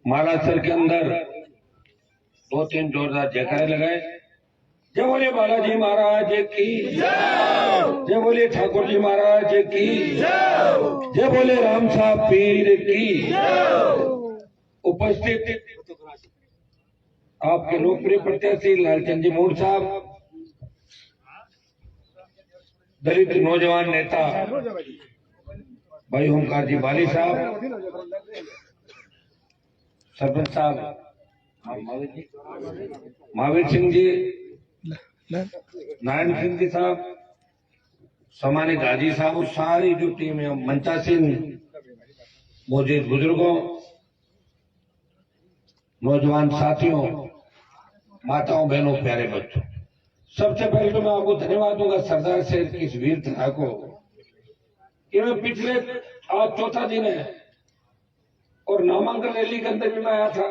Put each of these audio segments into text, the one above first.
मालासर के अंदर 2-3 जोरदार जयकारे लगाए। जय बोले बालाजी महाराज की, जय बोले ठाकुर जी महाराज की, जय बोले राम साहब पीर की। उपस्थित आपके लोकप्रिय प्रत्याशी लालचंद जी मूड साहब, दलित नौजवान नेता भाई ओमकार जी बाली साहब, सरपंच साहब महावीर सिंह जी, नारायण सिंह जी साहब, समानी गाजी साहब और सारी जो टीम है, मंचा सिंह, मौजूद बुजुर्गों, नौजवान साथियों, माताओं बहनों प्यारे बच्चों, सबसे पहले तो मैं आपको धन्यवाद दूंगा सरदार शहर की इस वीर धारा को कि मैं पिछले आज चौथा दिन है और नामांकन रैली के अंदर भी मैं आया था।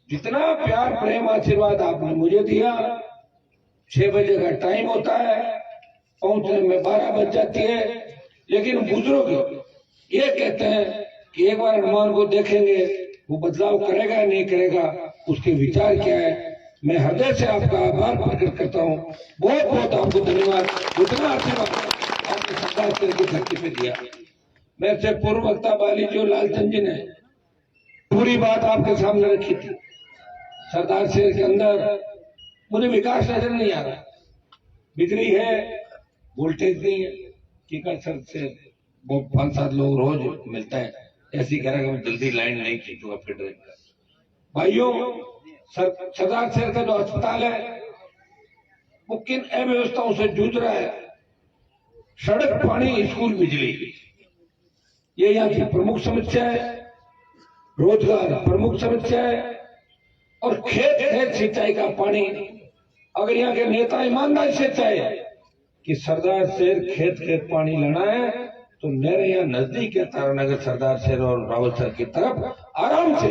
जितना प्यार प्रेम आशीर्वाद आपने मुझे दिया, 6 बजे का टाइम होता है, पहुंचने में 12 बज जाती है, लेकिन बुजुर्ग ये कहते हैं कि एक बार हनुमान को देखेंगे, वो बदलाव करेगा या नहीं करेगा, उसके विचार क्या है। मैं हृदय से आपका आभार प्रकट करता हूँ। बहुत बहुत आपको धन्यवाद, जितना आशीर्वाद आपने सरदार शहर की धरती पे दिया। मेरे से पूर्व वक्ता बाली जो लालचंद जी ने पूरी बात आपके सामने रखी थी। सरदार शहर के अंदर मुझे विकास नजर नहीं आ रहा। बिजली है, वोल्टेज नहीं है, टीका सर से वो 5-7 लोग रोज मिलता है, ऐसी करेगा मैं जल्दी लाइन नहीं खींचूंगा फेडरल का। भाइयों, सरदार शहर का जो अस्पताल है वो किन अव्यवस्थाओं से जूझ रहा है। सड़क, पानी, स्कूल, बिजली, ये यहाँ की प्रमुख समस्या है। रोजगार प्रमुख समस्या है और खेत सिंचाई का पानी। अगर यहाँ के नेता ईमानदारी से चाहे कि सरदार शहर खेत पानी लेना है तो मेरे यहाँ नजदीक है तारानगर, सरदार शहर और रावतसर की तरफ आराम से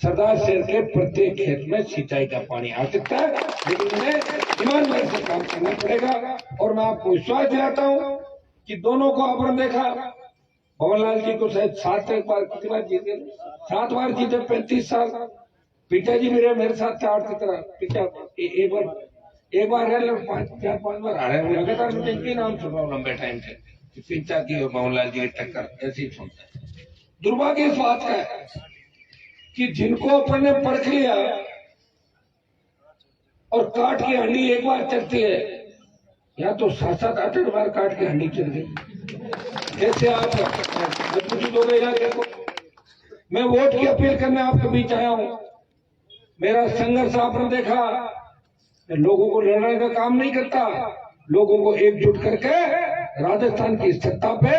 सरदार शहर के प्रत्येक खेत में सिंचाई का पानी आ सकता है, लेकिन उन्हें ईमानदारी से काम करना पड़ेगा। और मैं आपको विश्वास दिलाता हूँ कि दोनों को आपने देखा, भवनलाल जी को शायद 7 बार कितनी बार जीते, 7 बार जीते, 35 साल। पिताजी मेरे साथ थे 8 की तरह। पिता एक बार 4-5 बार हारे। लगातार मुझे इनके नाम सुन रहा हूँ लंबे टाइम से, पिता की और भवनलाल जी की टक्कर ऐसी सुनता है। दुर्भाग्य इस बात का है कि जिनको अपन ने परख लिया और काट की हंडी एक बार चलती है, या तो 7-8 बार काट के हंडी चल गई। कैसे आप मजबूत हो गए इलाके को। मैं वोट की अपील करने आपके बीच आया हूं। मेरा संघर्ष आपने देखा, मैं लोगों को लड़ने का काम नहीं करता, लोगों को एकजुट करके राजस्थान की सत्ता पे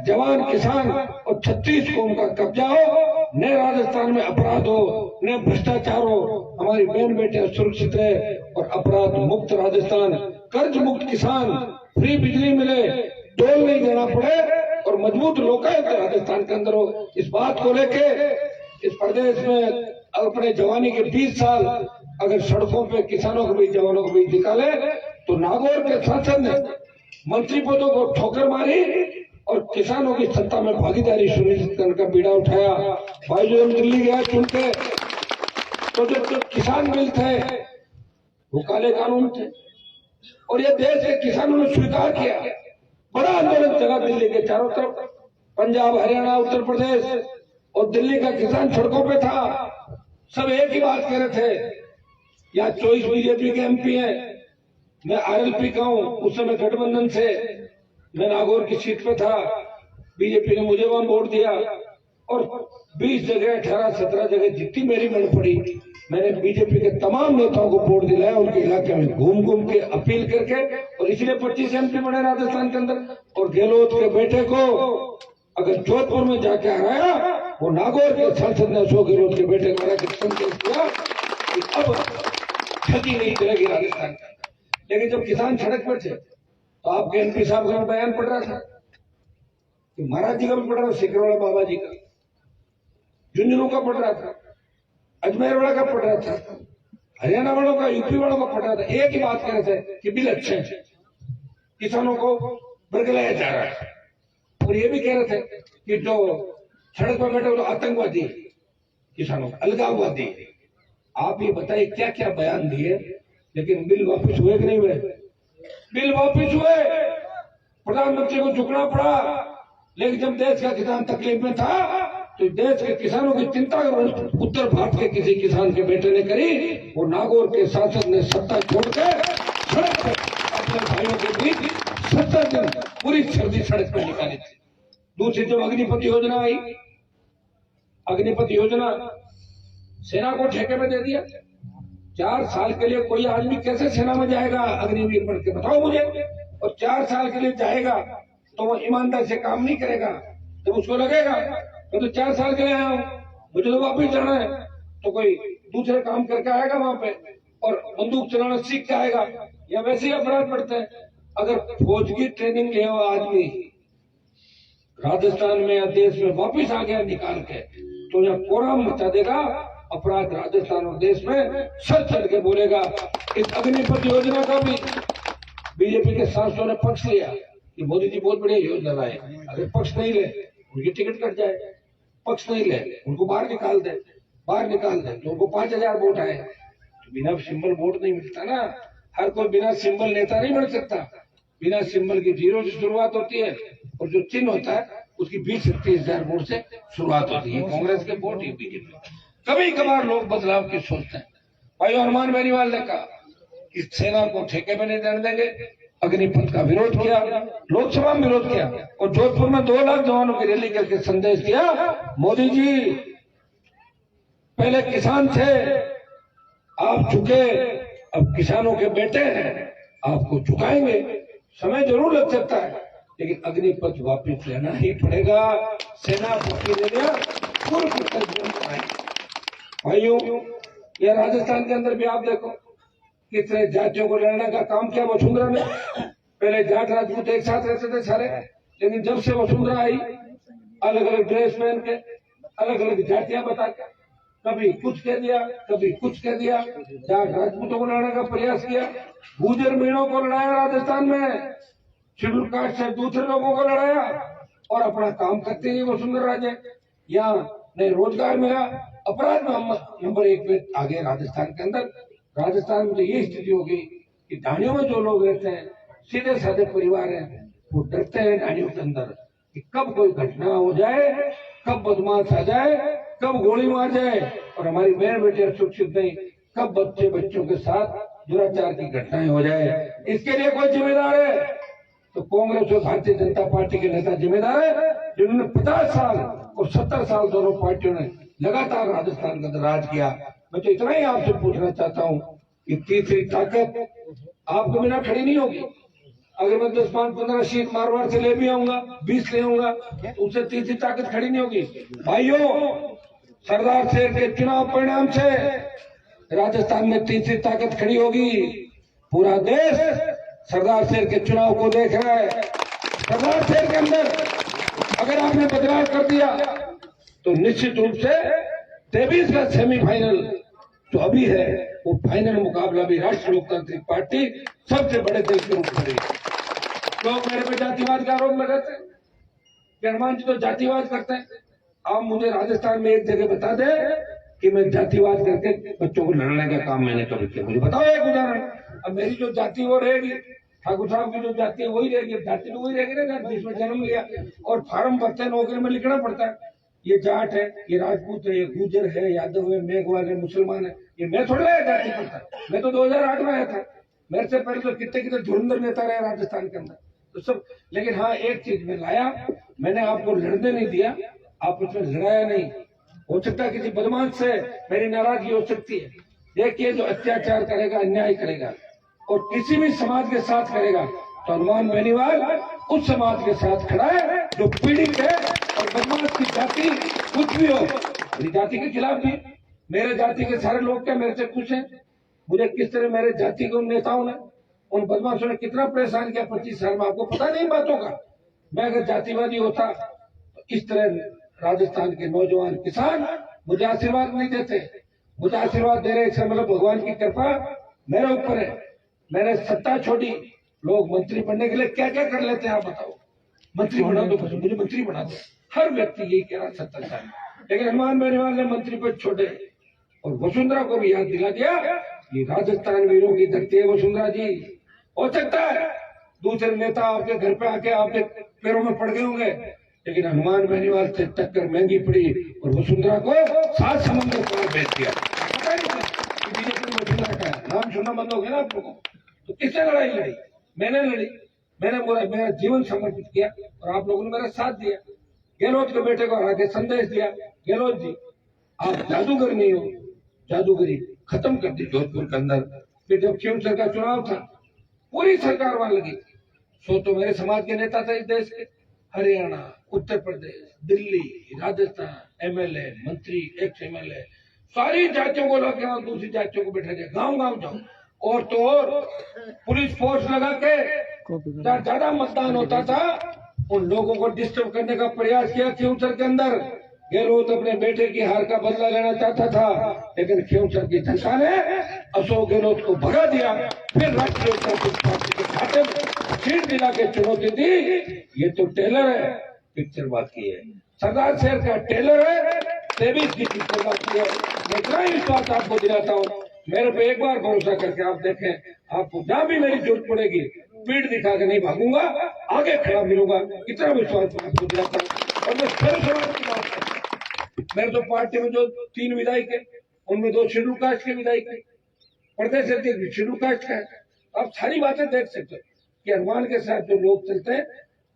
जवान, किसान और 36 कौम का कब्जा हो, न राजस्थान में अपराध हो, न भ्रष्टाचार हो, हमारी बहन बेटियां सुरक्षित रहे और अपराध मुक्त राजस्थान, कर्ज मुक्त किसान, फ्री बिजली मिले, टोल नहीं देना पड़े और मजबूत लोकायुक्त राजस्थान के अंदर हो। इस बात को लेके इस प्रदेश में अपने जवानी के 20 साल अगर सड़कों पे किसानों को भी, जवानों को भी निकाले तो नागौर के सांसद ने मंत्री पदों को ठोकर मारी और किसानों की सत्ता में भागीदारी सुनिश्चित करने का बीड़ा उठाया। भाई जो हम दिल्ली गया चुन के, तो जो किसान बिल थे वो काले कानून थे और ये देश के किसानों ने स्वीकार किया। बड़ा आंदोलन चला दिल्ली के चारों तरफ, पंजाब, हरियाणा, उत्तर प्रदेश और दिल्ली का किसान सड़कों पे था। सब एक ही बात कह रहे थे, यहाँ 24 बीजेपी के MP हैं, मैं RLP का हूँ, उस समय गठबंधन से मैं नागौर की सीट पे था, बीजेपी ने मुझे वहां वोट दिया और 20 जगह 18-17 जगह जितनी मेरी मन पड़ी मैंने बीजेपी के तमाम नेताओं को वोट दिलाया, उनके इलाके में घूम घूम के अपील करके, और इसलिए 25 MP बने राजस्थान के अंदर। और गहलोत के बेटे को अगर जोधपुर में जाके हराया, वो नागौर के सांसद ने अशोक गहलोत के बेटे को हरा के संकेत किया कि अब ठगी नहीं चलेगी राजस्थान का। लेकिन जब किसान सड़क पर थे तो आपके MP साहब का बयान पढ़ रहा था, कि महाराज जी का भी पढ़ रहा था, सिकरवाला बाबा जी का, झुंझुनू का पढ़ रहा था, अजमेर वाला का पढ़ रहा था, हरियाणा वालों का, यूपी वालों का पढ़ रहा था। एक ही बात कह रहे थे कि बिल अच्छे हैं, किसानों को बरगलाया जा रहा है। और ये भी कह रहे थे कि जो सड़क पर बैठे वो तो आतंकवादी है, किसानों अलगाववादी है। आप ये बताइए क्या क्या बयान दिए, लेकिन बिल वापस हुए कि नहीं हुए? बिल वापस हुए, प्रधानमंत्री को झुकना पड़ा। लेकिन जब देश का किसान तकलीफ में था तो देश के किसानों की चिंता उत्तर भारत के किसी किसान के बेटे ने करी। वो नागौर के सांसद ने सत्ता छोड़कर सड़क पर अपने भाइयों के बीच 70 दिन पूरी सर्दी सड़क पर निकाली थी। दूसरी जब अग्निपथ योजना आई, अग्निपथ योजना सेना को ठेके में दे दिया। 4 साल के लिए कोई आदमी कैसे सेना में जाएगा अग्निवीर बन के, बताओ मुझे। और 4 साल के लिए जाएगा तो वो ईमानदार से काम नहीं करेगा, तो उसको लगेगा मैं तो 4 साल के लिए आया हूँ, मुझे तो वापिस जाना है। तो कोई दूसरे काम करके आएगा वहां पे और बंदूक चलाना सीख के आएगा, या वैसे ही अपराध बढ़ते हैं। अगर फौज की ट्रेनिंग लिया हुआ आदमी राजस्थान में या देश में वापिस आ गया निकाल के, तो यह कोराम मचा देगा। अपराध राजस्थान और देश में सर चढ़ के बोलेगा। इस अग्निपथ योजना का भी बीजेपी के सांसदों ने पक्ष लिया कि मोदी जी बहुत बढ़िया योजना लाए। अगर पक्ष नहीं ले उनकी टिकट कट जाए, पक्ष नहीं ले उनको बाहर निकाल दे तो उनको 5000 वोट आए। तो बिना सिंबल वोट नहीं मिलता ना, हर कोई बिना सिंबल नेता नहीं बन सकता। बिना सिंबल की 0 से शुरुआत होती है और जो चिन्ह होता है उसकी 20 से 30,000 वोट से शुरुआत होती है। कांग्रेस के वोट ही बीजेपी। कभी कभार लोग बदलाव की सोचते हैं। भाई हनुमान बेनीवाल ने कहा कि सेना को ठेके में नहीं देने देंगे, अग्निपथ का विरोध किया, लोकसभा में विरोध किया और जोधपुर में 2 लाख जवानों की रैली करके संदेश दिया, मोदी जी पहले किसान थे, आप झुके, अब किसानों के बेटे हैं, आपको झुकाएंगे। समय जरूर लग सकता है, लेकिन अग्निपथ वापिस लेना ही पड़ेगा। सेना को दे दिया, भाइयों ये राजस्थान के अंदर भी आप देखो कितने जातियों को लड़ने का काम किया वसुंधरा ने। पहले जाट राजपूत एक साथ रहते थे सारे, लेकिन जब से वसुंधरा आई अलग अलग ड्रेस पहन के अलग अलग जातियां बता के कभी कुछ कह दिया कभी कुछ कह दिया। जाट राजपूतों को लड़ने का प्रयास किया, गुर्जर मीणों को लड़ाया राजस्थान में, शेड्यूल कास्ट से दूसरे लोगों को लड़ाया और अपना काम करते ही वसुंधरा राजे। यहाँ नहीं रोजगार मिला, अपराध में नंबर 1 पे आ गए राजस्थान के अंदर। राजस्थान में तो ये स्थिति होगी कि ढाणियों में जो लोग रहते हैं सीधे साधे परिवार हैं, वो डरते हैं ढाणियों के अंदर कि कब कोई घटना हो जाए, कब बदमाश आ जाए, कब गोली मार जाए और हमारी बहन बेटियां सुरक्षित नहीं, कब बच्चों के साथ दुराचार की घटनाएं हो जाए। इसके लिए कोई जिम्मेदार है तो कांग्रेस और भारतीय जनता पार्टी के नेता जिम्मेदार है, जिन्होंने 50 साल और 70 साल दोनों पार्टियों ने लगातार राजस्थान के अंदर राज किया। मैं तो इतना ही आपसे पूछना चाहता हूँ कि तीसरी ताकत आपको बिना खड़ी नहीं होगी। अगर मैं 10, 5, 15 सीट मारवाड़ से ले भी आऊंगा, 20 ले आऊंगा, तो उससे तीसरी ताकत खड़ी नहीं होगी। भाइयों सरदार शेर के चुनाव परिणाम से राजस्थान में तीसरी ताकत खड़ी होगी। पूरा देश सरदार शेर के चुनाव को देख रहा है। सरदार शेर के अंदर अगर आपने बदलाव कर दिया तो निश्चित रूप से 23 का सेमीफाइनल जो अभी है वो फाइनल मुकाबला भी राष्ट्रीय लोकतांत्रिक पार्टी सबसे बड़े दल के रूप में। लोग मेरे पे जातिवाद का आरोप लगाते हैं कि हनुमान जी तो जातिवाद करते हैं। आप मुझे राजस्थान में एक जगह बता दे कि मैं जातिवाद करके बच्चों को लड़ने का काम मैंने कभी किया, मुझे बताओ एक उदाहरण। अब मेरी जो जाति वो रहेगी, ठाकुर साहब की जो जाति है वही रहेगी, जाति तो वही रहेगी ना जिसमें जन्म लिया और फार्म भरते हैं, नौकरी में लिखना पड़ता है। ये जाट है, ये राजपूत है, ये गुर्जर है, यादव है, मेघवाल है, मुसलमान है, ये मैं थोड़ा है जाति पड़ता। मैं तो 2008 में आया था, मेरे से पहले तो कितने धुरंधर नेता रहे राजस्थान के अंदर तो सब। लेकिन हाँ एक चीज में लाया, मैंने आपको लड़ने नहीं दिया, आप उसमें लड़ाया नहीं। हो सकता है किसी बदमाश से मेरी नाराजगी हो सकती है। देखिए जो अत्याचार करेगा, अन्याय करेगा और किसी भी समाज के साथ करेगा तो हनुमान बेनीवाल उस समाज के साथ खड़ा है जो पीड़ित है और बदमाश की जाति कुछ भी हो। मेरी जाति के खिलाफ भी, मेरे जाति के सारे लोग क्या मेरे से खुश हैं? मुझे किस तरह मेरे जाति के उन नेताओं ने, उन बदमाशों ने कितना परेशान किया 25 साल में, आपको पता नहीं बातों का। मैं अगर जातिवादी होता तो इस तरह राजस्थान के नौजवान किसान मुझे आशीर्वाद नहीं देते। मुझे आशीर्वाद दे रहे इसका मतलब भगवान की कृपा मेरे ऊपर है। मैंने सत्ता छोड़ी, लोग मंत्री बनने के लिए क्या क्या कर लेते हैं आप बताओ। मंत्री बना दो, मुझे मंत्री बना दो। हर व्यक्ति यही कह रहा 70 साल। लेकिन हनुमान बेनीवाल ने मंत्री पद छोड़े और वसुंधरा को भी याद दिला दिया, ये राजस्थान वीरों की धरती है वसुंधरा जी। हो सकता है दूसरे नेता आपके घर पे आके आपके पैरों में पड़ गए होंगे, लेकिन हनुमान बेनीवाल से टक्कर महंगी पड़ी और वसुंधरा को 7 समंदर पार भेज दिया। पता ही नहीं बीजेपी वसुंधरा का नाम सुनना बंद हो गया ना आप लोगों को। तो किसने लड़ाई लड़ी? मैंने लड़ी, मैंने मेरा जीवन समर्पित किया और आप लोगों ने मेरा साथ दिया। गहलोत के बेटे को हरा के संदेश दिया, गहलोत जी आप जादूगर नहीं हो, जादूगरी खत्म कर दी जोधपुर के अंदर। फिर जब खींवसर का चुनाव था, पूरी सरकार वहां लगी। सो तो मेरे समाज के नेता थे इस देश के, हरियाणा, उत्तर प्रदेश, दिल्ली, राजस्थान, एमएलए, मंत्री, एक्स एमएलए, सारी जातियों को लगे और दूसरी जातियों को बैठा दिया। गांव गांव जाओ और तो और पुलिस फोर्स लगा के ज्यादा मतदान होता था, उन लोगों को डिस्टर्ब करने का प्रयास किया खींवसर के अंदर। गहलोत अपने बेटे की हार का बदला लेना चाहता था, लेकिन खींवसर की जनता ने अशोक गहलोत को भगा दिया। फिर राष्ट्रीय कांग्रेस पार्टी के खाते में सीट दिला के चुनौती दी। ये तो टेलर है, पिक्चर बाकी है। सरदार शहर का टेलर है, 23 की पिक्चर बाकी है। मैं इतना ही विश्वास आपको दिलाता हूँ, मेरे पे एक बार भरोसा करके आप देखें, आपको जहां भी मेरी जरूरत पड़ेगी पीठ दिखा के नहीं भागूंगा, आगे खड़ा मिलूंगा। इतना विश्वास आपको दिलाता हूँ। और मैं फिर समाज की बात करता हूं, मेरे तो पार्टी में जो 3 विधायक है, उनमें 2 शेड्यूल कास्ट के विधायक है, प्रदेश अध्यक्ष शेड्यूल कास्ट का है। आप सारी बातें देख सकते हो कि हनुमान के साथ जो लोग चलते हैं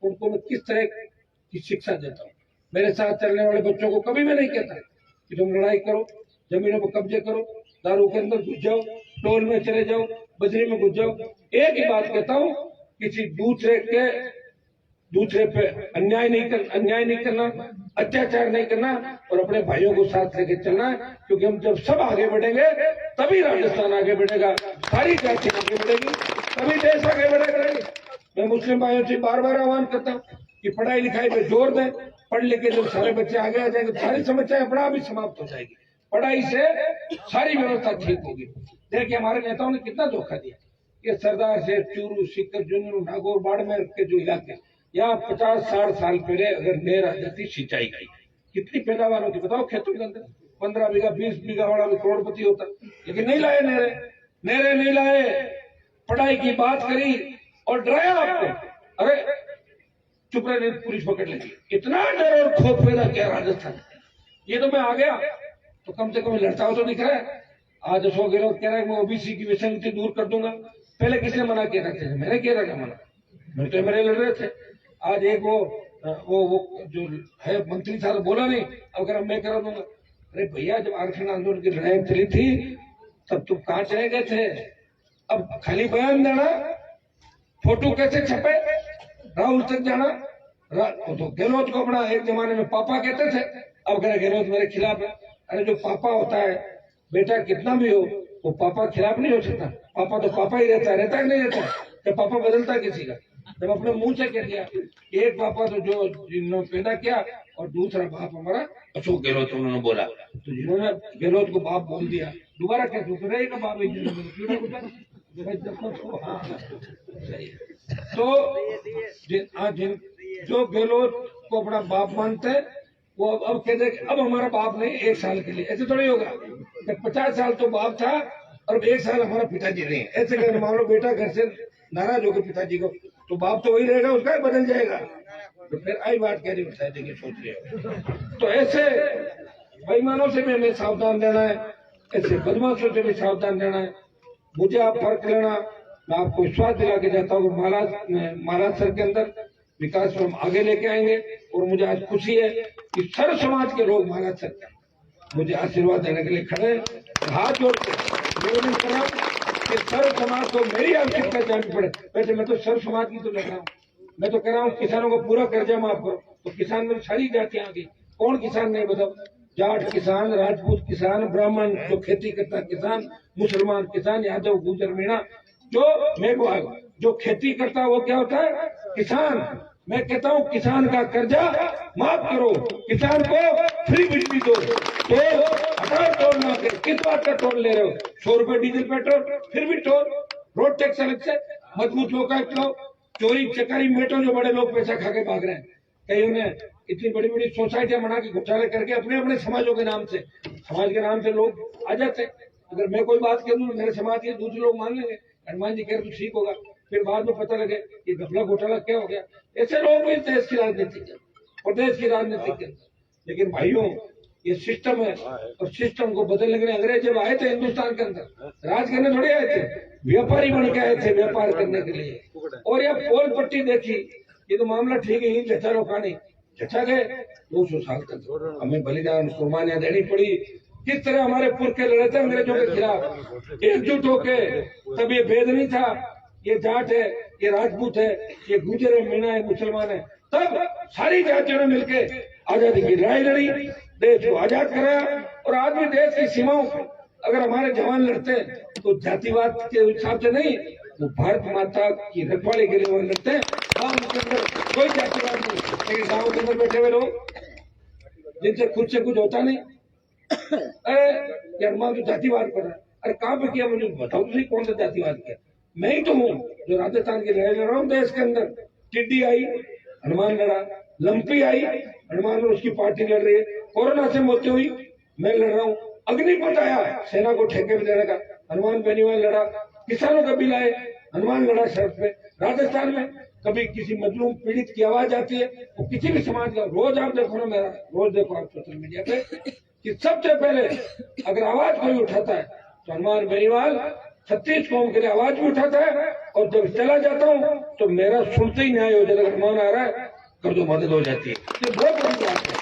उनको मैं किस तरह की शिक्षा देता हूँ। मेरे साथ चलने वाले बच्चों को कभी मैं नहीं कहता कि तुम लड़ाई करो, जमीनों पर कब्जे करो, दारू के अंदर घुस जाओ, टोल में चले जाओ, बजरी में घुस जाओ। एक ही बात कहता हूँ, किसी दूसरे पे अन्याय नहीं करना, अत्याचार नहीं करना और अपने भाइयों को साथ लेके चलना है। क्योंकि हम जब सब आगे बढ़ेंगे तभी राजस्थान आगे बढ़ेगा, सारी जाति आगे बढ़ेगी, तभी देश आगे बढ़ेगा। मैं मुस्लिम भाइयों से बार बार आह्वान करता हूँ कि पढ़ाई लिखाई पे जोर दें। पढ़ लिख के जब सारे बच्चे आगे आ जाएंगे, सारी समस्याएं अपना भी समाप्त हो जाएगी। पढ़ाई से सारी व्यवस्था ठीक होगी। देखिए हमारे नेताओं ने कितना धोखा दिया। ये सरदार से चूरू, सीकर, झुंझुनू, नागौर, बाड़मेर के जो इलाके, यहाँ 50-60 साल पहले अगर नहर आ जाती सिंचाई की, कितनी पैदावार होती बताओ खेतों के अंदर। 15 बीघा 20 बीघा वाला भी करोड़पति होता, लेकिन नहीं लाए नहरें नहीं लाए। पढ़ाई की बात करी और डराया आपको, अरे चुप रहे, पुलिस पकड़ लेगी। इतना डर और खौफ पैदा किया राजस्थान। ये तो मैं आ गया तो कम से कम लड़ता हो तो दिख रहा है। आज अशोक गहलोत कह रहा है मैं ओबीसी की विसंगति दूर कर दूंगा। पहले किसने मना किया था? मैंने किया था क्या मना? मैं तो मेरे लड़ रहे थे। आज एक वो जो है मंत्री था तो बोला नहीं, अगर मैं करा दूंगा। अरे भैया जब आरक्षण आंदोलन की लड़ाई चली थी तब तुम कहाँ चले गए थे? अब खाली बयान देना, फोटो कैसे छपे, राहुल तक जाना। तो गहलोत को अपना एक जमाने में पापा कहते थे, अब कह गहलोत मेरे खिलाफ है। अरे जो पापा होता है, बेटा कितना भी हो, वो पापा खिलाफ नहीं हो सकता। पापा तो पापा ही रहता है कि नहीं रहता? जब पापा बदलता है किसी का, जब अपने मुंह से कह दिया एक पापा तो जो जिन्होंने पैदा किया और दूसरा बाप हमारा अशोक गहलोत उन्होंने बोला, तो जिन्होंने गहलोत को बाप बोल दिया दोबारा क्या दूसरे का बाप तो जो गहलोत को अपना बाप मानते हैं वो अब कहते हैं अब हमारा बाप नहीं 1 साल के लिए। ऐसे थोड़ी होगा। 50 साल तो बाप था और 1 साल हमारा पिताजी नहीं है। ऐसे कहते मान लो बेटा घर से नाराज होकर पिताजी को, तो बाप तो वही रहेगा, उसका बदल जाएगा। तो फिर आई बात कह रही बताए देखिए सोच रहे। तो ऐसे बेईमानों से भी हमें सावधान रहना है, ऐसे बदमाशों से भी सावधान रहना है। मुझे आप फर्क लेना, मैं आपको विश्वास दिला के जाता हूँ महाराष्ट्र के अंदर विकास में हम आगे लेके आएंगे। और मुझे आज खुशी है कि सर्व समाज के लोग महाराष्ट्र के मुझे आशीर्वाद देने के लिए खड़े हाथ जोड़ते निवेदन कर रहा हूँ कि सर्व समाज को मेरी आवश्यकता जाननी पड़े। वैसे मैं तो सर्व समाज की तो लग रहा हूँ, मैं तो कह रहा हूँ किसानों को पूरा कर्जा माफ करो। तो किसान में सारी जातियां आ गई, कौन किसान नहीं बताओ? जाट किसान, राजपूत किसान, ब्राह्मण, जो खेती करता किसान, मुसलमान किसान, यादव, गुजर, मीणा, जो मेघवाल जो खेती करता है वो क्या होता है? किसान। मैं कहता हूँ किसान का कर्जा माफ करो, किसान को फ्री बिजली दो। टोल हटा, टोल ना कर। किस बात का टोल ले रहे हो? 100 रुपए डीजल पेट्रोल, फिर भी टोल। रोड टैक्स अलग से, मजबूत लोकायुक्त लो, चोरी चकारी मेटो जो बड़े लोग पैसा खा के भाग रहे हैं, कईयों ने इतनी बड़ी बड़ी सोसाइटियां बना के घोटाले करके अपने अपने समाजों के नाम से, समाज के नाम से लोग आ जाते। अगर मैं कोई बात कह दूं मेरे समाज के दूसरे लोग मान लेंगे, हनुमान जी कह रहे तो ठीक होगा, फिर बाद में पता लगे ये घपला घोटाला क्या हो गया। ऐसे लोग भी देश की राजनीति के और देश की राजनीति के। लेकिन भाइयों ये सिस्टम है और सिस्टम को बदलने के लिए अंग्रेज जब आए थे हिंदुस्तान के अंदर राज करने थोड़े आए थे, व्यापारी बन के आए थे व्यापार करने के लिए। और ये पोल पट्टी देखी, ये तो मामला ठीक है, जचा रोकानी जचा गए 200 साल तक हमें बलिदान कुर्बानियां देनी पड़ी। किस तरह हमारे पुरखे लड़े थे अंग्रेजों के खिलाफ एकजुट होके। तब ये भेद नहीं था, ये जाट है, ये राजपूत है, ये गुजर है, मीणा है, मुसलमान है। तब सारी जातियों ने मिलकर आजादी की लड़ाई लड़ी, देश को आजाद कराया। और आज भी देश की सीमाओं पर अगर हमारे जवान लड़ते हैं तो जातिवाद के हिसाब से नहीं, वो भारत माता की रखवाली के लिए वो लड़ते हैं। गाँव के अंदर कोई जातिवाद नहीं, लेकिन गाँव के अंदर बैठे हुए लोग जिनसे खुद से कुछ होता नहीं, अरे हनुमान तो जातिवाद कर रहा है। अरे कहाँ पे किया मुझे बताओ, तुझे कौन सा जातिवाद किया? मैं ही तो हूँ जो राजस्थान की लड़ाई लड़ रहा हूँ देश के अंदर। टिड्डी आई हनुमान लड़ा, लंपी आई हनुमान और उसकी पार्टी लड़ रही है, कोरोना से मौत हुई मैं लड़ रहा हूँ, अग्निपथ आया सेना को ठेके में देने का हनुमान बेनीवाल लड़ा, किसानों का बिल आए हनुमान लड़ा सड़क पे। राजस्थान में कभी किसी मजलूम पीड़ित की आवाज आती है वो किसी भी समाज का, रोज आप देखो ना, मेरा रोज देखो आप सोशल मीडिया पे कि सबसे पहले अगर आवाज कोई उठाता है तो हनुमान बेनीवाल 36 कौम के लिए आवाज भी उठाता है। और जब चला जाता हूँ तो मेरा सुनते ही न्याय हो जाता है, हनुमान आ रहा है कर दो, मदद हो जाती है। ये बहुत बड़ी बात है।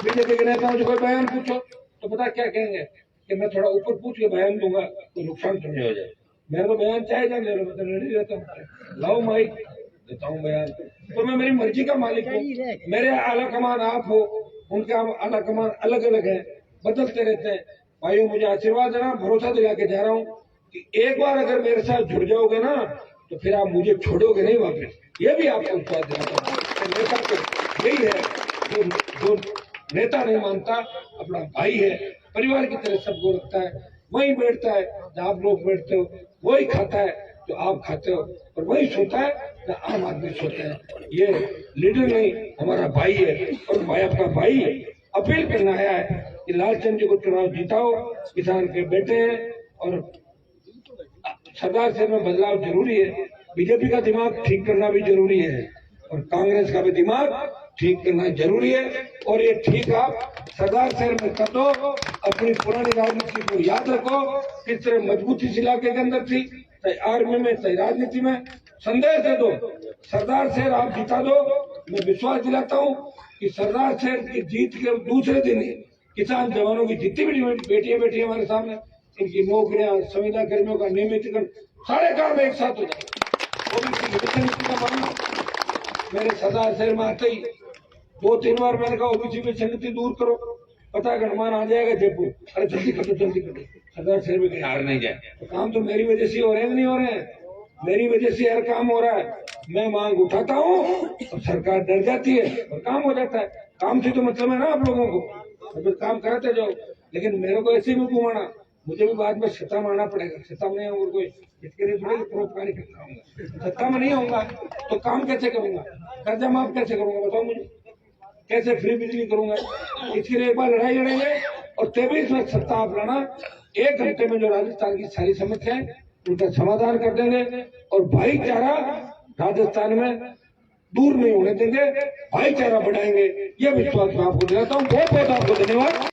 बीजेपी के नेताओं से कोई बयान पूछो तो पता क्या कहेंगे कि मैं थोड़ा ऊपर पूछ के बयान दूंगा तो नुकसान तो नहीं हो जाए। मेरा तो बयान चाहे जाए, मेरे मतलब रेडी रहता हूँ, लाओ माइक देता हूँ बयान। तो मैं मेरी मर्जी का मालिक हूँ, मेरे आला कमान आप हो, उनका आला कमान अलग अलग है, बदलते रहते हैं। भाइयों मुझे आशीर्वाद देना, भरोसा दिला के जा रहा हूँ कि एक बार अगर मेरे साथ जुड़ जाओगे ना तो फिर आप मुझे छोड़ोगे नहीं वापस। ये भी आपको विश्वास दिलाता हूँ। नेता तो यही है जो नेता नहीं मानता, अपना भाई है, परिवार की तरह सबको रखता है, वही बैठता है जहाँ आप लोग बैठते हो, वही खाता है जो आप खाते हो, और वही सोता है जो आम आदमी सोते हैं। ये लीडर नहीं, हमारा भाई है। और भाई आपका भाई अपील करना आया है कि लालचंद जी को चुनाव जिताओ, किसान के बेटे हैं। और सरदार साहब में बदलाव जरूरी है, बीजेपी का दिमाग ठीक करना भी जरूरी है और कांग्रेस का भी दिमाग ठीक करना जरूरी है। और ये ठीक आप सरदार साहब में कर दो, अपनी पुरानी राजनीति को याद रखो, किस तरह मजबूती इस इलाके के अंदर थी, चाहे आर्मी में चाहे राजनीति में। संदेश दे दो, सरदार साहब आप जिता दो। मैं विश्वास दिलाता हूँ कि सरदार साहब की जीत के दूसरे दिन ही किसान जवानों की जितनी भी बेटियां बैठी हमारे सामने, इनकी नौकरियां, संविदा कर्मियों का नियमितीकरण, सारे काम एक साथ हो जाए। मेरे सरदार साहब में आते ही 2-3 बार मैंने कहा ओबीसी में संगति दूर करो, पता है हनुमान आ जाएगा जयपुर, अरे जल्दी करो जल्दी करो। सरदार साहब में कहीं हार नहीं जाए, तो काम तो मेरी वजह से हो रहे हैं नहीं हो रहे हैं, मेरी वजह से हर काम हो रहा है। मैं मांग उठाता हूँ और सरकार डर जाती है और काम हो जाता है। काम से तो मतलब है ना आप लोगों को, तो काम कराते जाओ। लेकिन मेरे को ऐसे ही मुंह घुमाना, मुझे भी बाद में सत्ता में आना पड़ेगा। सत्ता में नहीं और कोई इसके लिए थोड़ी परोपकारी करता हूँ। सत्ता में नहीं होगा तो काम कैसे करूंगा, कर्जा माफ कैसे करूंगा बताओ मुझे, कैसे फ्री बिजली करूंगा? इसके लिए एक बार लड़ाई लड़ेंगे और 23 में सत्ता आप लाना। 1 घंटे में जो राजस्थान की सारी समस्याएं उनका समाधान कर देंगे और भाईचारा राजस्थान में दूर नहीं होने देंगे, भाईचारा बढ़ाएंगे। ये विश्वास मैं आपको दिलाता हूँ। बहुत बहुत आपको धन्यवाद।